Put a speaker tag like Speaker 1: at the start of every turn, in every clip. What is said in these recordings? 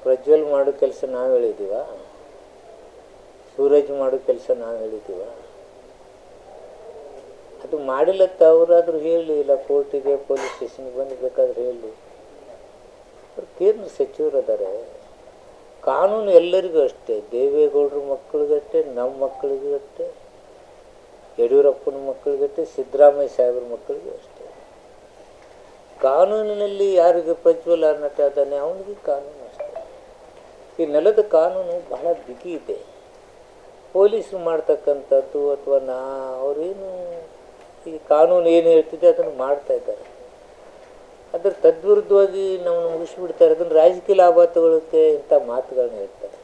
Speaker 1: ಪ್ರಜ್ವಲ್ ಮಾಡೋ ಕೆಲಸ ನಾವು ಹೇಳಿದ್ದೀವ? ಸೂರಜ್ ಮಾಡೋ ಕೆಲಸ ನಾವು ಹೇಳಿದ್ದೀವ? ಅದು ಮಾಡಿಲ್ಲತ್ತ ಅವರಾದರೂ ಹೇಳಿ, ಇಲ್ಲ ಕೋರ್ಟಿಗೆ ಪೊಲೀಸ್ ಸ್ಟೇಷನ್ಗೆ ಬಂದು ಬೇಕಾದ್ರೆ ಹೇಳಿ. ಅವ್ರು ಕೇಂದ್ರ ಸಚಿವರು ಅದಾರೆ. ಕಾನೂನು ಎಲ್ಲರಿಗೂ ಅಷ್ಟೇ, ದೇವೇಗೌಡರ ಮಕ್ಕಳಿಗಷ್ಟೇ, ನಮ್ಮ ಮಕ್ಕಳಿಗೂ ಅಷ್ಟೇ, ಯಡಿಯೂರಪ್ಪನ ಮಕ್ಕಳಿಗಷ್ಟೇ, ಸಿದ್ದರಾಮಯ್ಯ ಸಾಹೇಬ್ರ ಮಕ್ಕಳಿಗೂ ಅಷ್ಟೇ. ಕಾನೂನಿನಲ್ಲಿ ಯಾರಿಗೆ ಪ್ರಜ್ವಲ್ ನಟ ಅದಾನೆ ಅವನಿಗೆ ಕಾನೂನು ಅಷ್ಟೇ. ಈ ನೆಲದ ಕಾನೂನು ಬಹಳ ಬಿಗಿ ಇದೆ. ಪೊಲೀಸರು ಮಾಡ್ತಕ್ಕಂಥದ್ದು ಅಥವಾ ಅವರೇನು ಈ ಕಾನೂನು ಏನು ಹೇಳ್ತಿದೆ ಅದನ್ನು ಮಾಡ್ತಾ ಇದ್ದಾರೆ. ಅದರ ತದ್ವಿರುದ್ಧವಾಗಿ ನಾವು ಮುಗಿಸ್ಬಿಡ್ತಾರೆ. ಅದನ್ನು ರಾಜಕೀಯ ಲಾಭ ತಗೊಳ್ಳೋಕ್ಕೆ ಇಂಥ ಮಾತುಗಳನ್ನ ಹೇಳ್ತಾರೆ.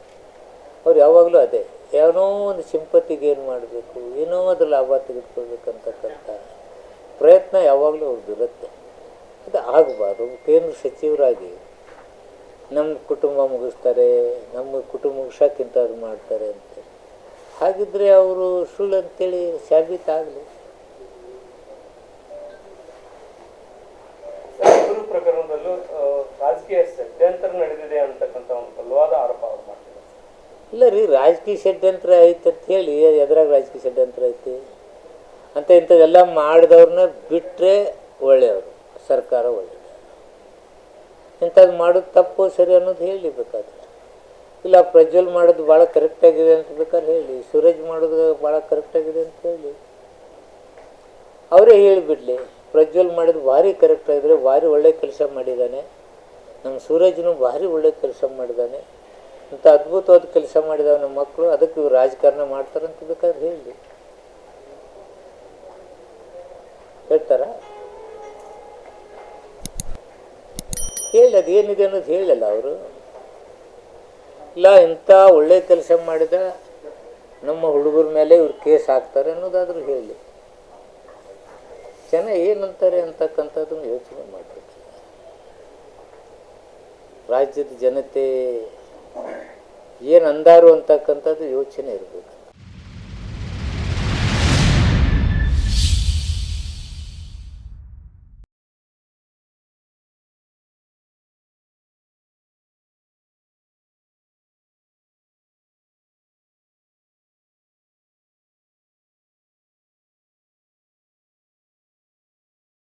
Speaker 1: ಅವ್ರು ಯಾವಾಗಲೂ ಅದೇ, ಏನೋ ಒಂದು ಸಿಂಪತ್ತಿಗೆ ಏನು ಮಾಡಬೇಕು, ಏನೋ ಅದ್ರ ಲಾಭ ತೆಗೆದುಕೊಳ್ಬೇಕಂತಕ್ಕಂಥ ಪ್ರಯತ್ನ ಯಾವಾಗಲೂ ಅವ್ರದ್ದು ಇರುತ್ತೆ. ಅದು ಆಗಬಾರ್ದು. ಕೇಂದ್ರ ಸಚಿವರಾಗಿ ನಮ್ಮ ಕುಟುಂಬ ಮುಗಿಸ್ತಾರೆ, ನಮ್ಮ ಕುಟುಂಬ ಮುಗಿಸೋಕ್ಕಿಂತ ಅದು ಮಾಡ್ತಾರೆ ಅಂತೇಳಿ. ಹಾಗಿದ್ದರೆ ಅವರು ಸುಳ್ಳು ಅಂತೇಳಿ ಸಾಬೀತಾಗಲಿ.
Speaker 2: ಪ್ರಕರಣದಲ್ಲೂ ರಾಜಕೀಯ ಷಡ್ಯಂತ್ರ ನಡೆದಿದೆ ಅಂತಕ್ಕಂಥ ಒಂದು ಬಲವಾದ ಆರೋಪ ಅವ್ರು ಮಾಡ್ತಾರೆ.
Speaker 1: ಇಲ್ಲ ರೀ, ರಾಜಕೀಯ ಷಡ್ಯಂತ್ರ ಐತೆ ಅಂತ ಹೇಳಿ ಎದ್ರಾಗ ರಾಜಕೀಯ ಷಡ್ಯಂತ್ರ ಐತಿ ಅಂತ ಇಂಥದ್ದೆಲ್ಲ ಮಾಡಿದವ್ರನ್ನ ಬಿಟ್ಟರೆ ಒಳ್ಳೆಯವರು, ಸರ್ಕಾರ ಒಳ್ಳೆಯದು. ಇಂಥದ್ದು ಮಾಡೋದು ತಪ್ಪು ಸರಿ ಅನ್ನೋದು ಹೇಳಿ ಬೇಕಾದ್ರೆ. ಇಲ್ಲ ಪ್ರಜ್ವಲ್ ಮಾಡೋದು ಭಾಳ ಕರೆಕ್ಟಾಗಿದೆ ಅಂತ ಬೇಕಾದ್ರೆ ಹೇಳಿ, ಸೂರಜ್ ಮಾಡೋದು ಭಾಳ ಕರೆಕ್ಟಾಗಿದೆ ಅಂತ ಹೇಳಿ, ಅವರೇ ಹೇಳಿಬಿಡಲಿ. ಪ್ರಜ್ವಲ್ ಮಾಡಿದ್ದು ಭಾರಿ ಕರೆಕ್ಟಾಗಿದ್ರೆ, ಭಾರಿ ಒಳ್ಳೆ ಕೆಲಸ ಮಾಡಿದ್ದಾನೆ, ನಮ್ಮ ಸೂರಜ್ನು ಭಾರಿ ಒಳ್ಳೆ ಕೆಲಸ ಮಾಡಿದ್ದಾನೆ, ಇಂಥ ಅದ್ಭುತವಾದ ಕೆಲಸ ಮಾಡಿದಾವೆ ನಮ್ಮ ಮಕ್ಕಳು, ಅದಕ್ಕೆ ಇವ್ರು ರಾಜಕಾರಣ ಮಾಡ್ತಾರಂತ ಬೇಕಾದ್ರೆ ಹೇಳಿ. ಹೇಳ್ತಾರ? ಹೇಳಿ, ಅದೇನಿದೆ ಅನ್ನೋದು ಹೇಳಲ್ಲ ಅವರು. ಇಲ್ಲ ಇಂಥ ಒಳ್ಳೆ ಕೆಲಸ ಮಾಡಿದ ನಮ್ಮ ಹುಡುಗರ ಮೇಲೆ ಇವ್ರು ಕೇಸ್ ಹಾಕ್ತಾರೆ ಅನ್ನೋದಾದರೂ ಹೇಳಿ. ಜನ ಏನಂತಾರೆ ಅಂತಕ್ಕಂಥದ್ದನ್ನು ಯೋಚನೆ ಮಾಡಬೇಕು. ರಾಜ್ಯದ ಜನತೆ ಏನು ಅಂದಾರು ಅಂತಕ್ಕಂಥದ್ದು ಯೋಚನೆ ಇರಬೇಕು.